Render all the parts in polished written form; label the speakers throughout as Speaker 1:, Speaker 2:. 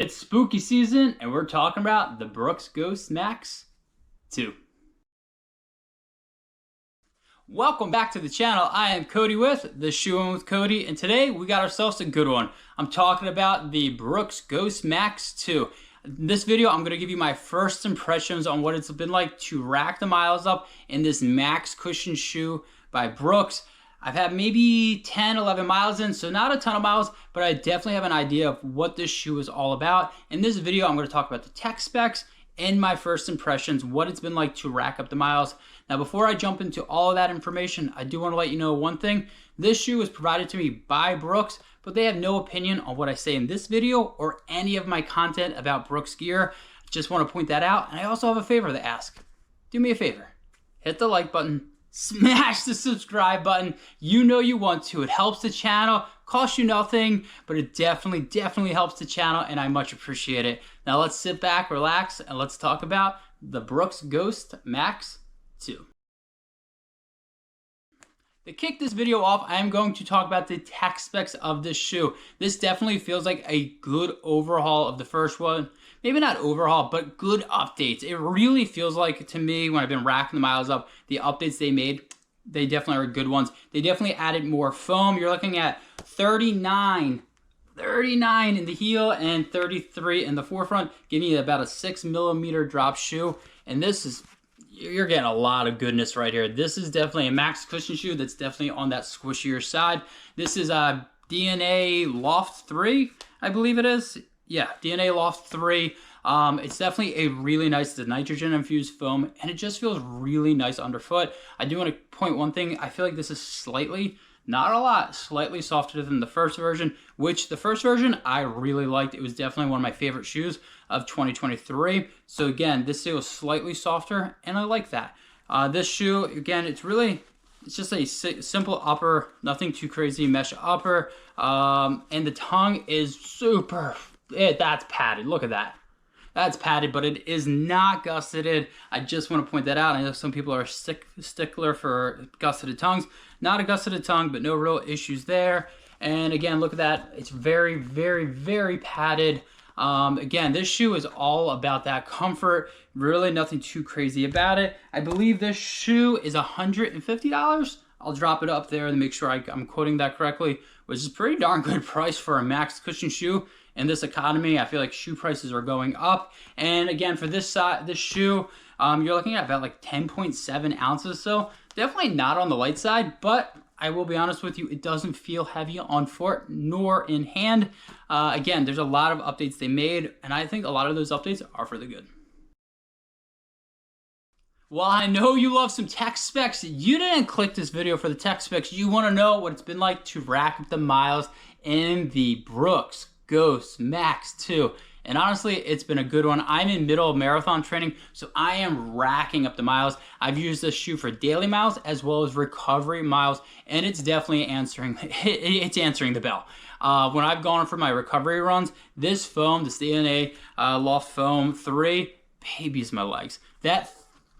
Speaker 1: It's spooky season, and we're talking about the Brooks Ghost Max 2. Welcome back to the channel. I am Cody with The Shoe In with Cody, and today we got ourselves a good one. I'm talking about the Brooks Ghost Max 2. In this video, I'm going to give you my first impressions on what it's been like to rack the miles up in this Max Cushion shoe by Brooks. I've had maybe 10, 11 miles in, so not a ton of miles, but I definitely have an idea of what this shoe is all about. In this video, I'm going to talk about the tech specs and my first impressions, what it's been like to rack up the miles. Now, before I jump into all of that information, I do want to let you know one thing. This shoe is provided to me by Brooks, but they have no opinion on what I say in this video or any of my content about Brooks gear. Just want to point that out. And I also have a favor to ask. Do me a favor. Hit the like button. Smash the subscribe button. You know you want to. It helps the channel. Costs you nothing, but it definitely helps the channel, and I much appreciate it. Now let's sit back, relax, and let's talk about the Brooks Ghost Max 2. To kick this video off, I am going to talk about the tech specs of this shoe. This definitely feels like a good overhaul of the first one. Maybe not overhaul, but good updates. It really feels like, to me, when I've been racking the miles up, the updates they made, they definitely are good ones. They definitely added more foam. You're looking at 39 in the heel and 33 in the forefront, giving you about a 6mm drop shoe. And this is, you're getting a lot of goodness right here. This is definitely a Max Cushion shoe that's definitely on that squishier side. This is a DNA Loft 3, I believe it is. Yeah, DNA Loft 3. It's definitely a really nice, the nitrogen infused foam, and it just feels really nice underfoot. I do want to point one thing. I feel like this is slightly, not a lot, slightly softer than the first version, which the first version I really liked. It was definitely one of my favorite shoes of 2023. So again, this feels slightly softer, and I like that. This shoe, again, it's just a simple upper, nothing too crazy, mesh upper, and the tongue is super. That's padded. Look at that. That's padded, but it is not gusseted. I just want to point that out. I know some people are stickler for gusseted tongues. Not a gusseted tongue, but no real issues there. And again, look at that. It's very padded. Again, this shoe is all about that comfort. Really nothing too crazy about it. I believe this shoe is $150. I'll drop it up there to make sure I'm quoting that correctly, which is a pretty darn good price for a Max Cushion shoe. In this economy, I feel like shoe prices are going up. And again, for this shoe, you're looking at about like 10.7 ounces. So definitely not on the light side, but I will be honest with you, it doesn't feel heavy on foot nor in hand. Again, there's a lot of updates they made, and I think a lot of those updates are for the good. Well, I know you love some tech specs. You didn't click this video for the tech specs. You want to know what it's been like to rack up the miles in the Brooks Ghost Max 2. And honestly, it's been a good one. I'm in middle of marathon training, so I am racking up the miles. I've used this shoe for daily miles as well as recovery miles, and it's definitely answering the bell. When I've gone for my recovery runs, this foam, this DNA Loft Foam 3, babies my legs. That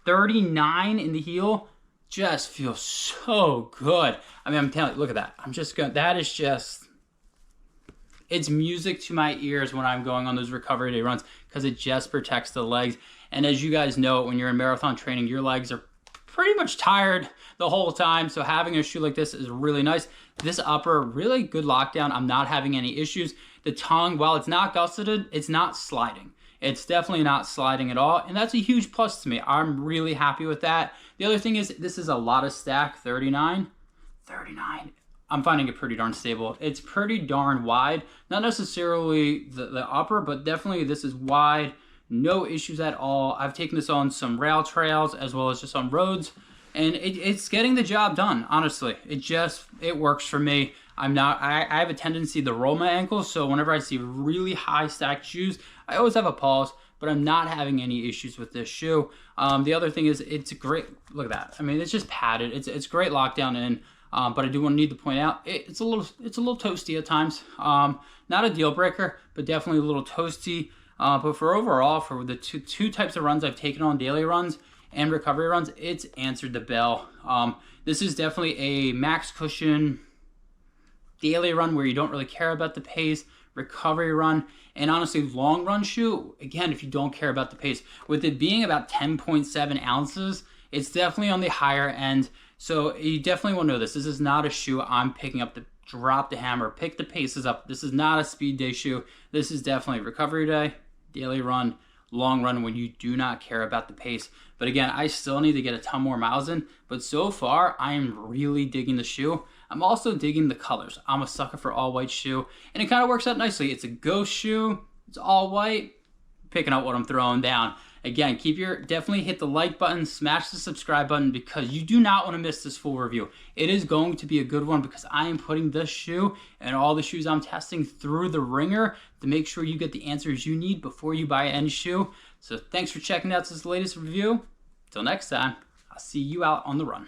Speaker 1: 39 in the heel just feels so good. I mean, I'm telling you, look at that. That is just, it's music to my ears when I'm going on those recovery day runs because it just protects the legs. And as you guys know, when you're in marathon training, your legs are pretty much tired the whole time. So having a shoe like this is really nice. This upper, really good lockdown. I'm not having any issues. The tongue, while it's not gusseted, it's not sliding. It's definitely not sliding at all. And that's a huge plus to me. I'm really happy with that. The other thing is this is a lot of stack, 39. I'm finding it pretty darn stable. It's pretty darn wide. Not necessarily the upper, but definitely this is wide. No issues at all. I've taken this on some rail trails as well as just on roads. And it's getting the job done, honestly. It works for me. I have a tendency to roll my ankles, so whenever I see really high stacked shoes, I always have a pause, but I'm not having any issues with this shoe. The other thing is it's great. Look at that. I mean, it's just padded. It's great lockdown in. But I do need to point out it's a little toasty at times. Not a deal breaker, but definitely a little toasty. But for overall, for the two types of runs I've taken on, daily runs and recovery runs, it's answered the bell. This is definitely a Max Cushion daily run where you don't really care about the pace. recovery run, and honestly, long run shoe. Again, if you don't care about the pace, with it being about 10.7 ounces, it's definitely on the higher end. So you definitely want to know this. This is not a shoe I'm picking up to drop the hammer, pick the paces up. This is not a speed day shoe. This is definitely recovery day, daily run, long run when you do not care about the pace. But again, I still need to get a ton more miles in. But so far, I am really digging the shoe. I'm also digging the colors. I'm a sucker for all white shoe. And it kind of works out nicely. It's a ghost shoe. It's all white. Picking out what I'm throwing down. Again, definitely hit the like button, smash the subscribe button, because you do not want to miss this full review. It is going to be a good one because I am putting this shoe and all the shoes I'm testing through the ringer to make sure you get the answers you need before you buy any shoe. So thanks for checking out this latest review. Till next time, I'll see you out on the run.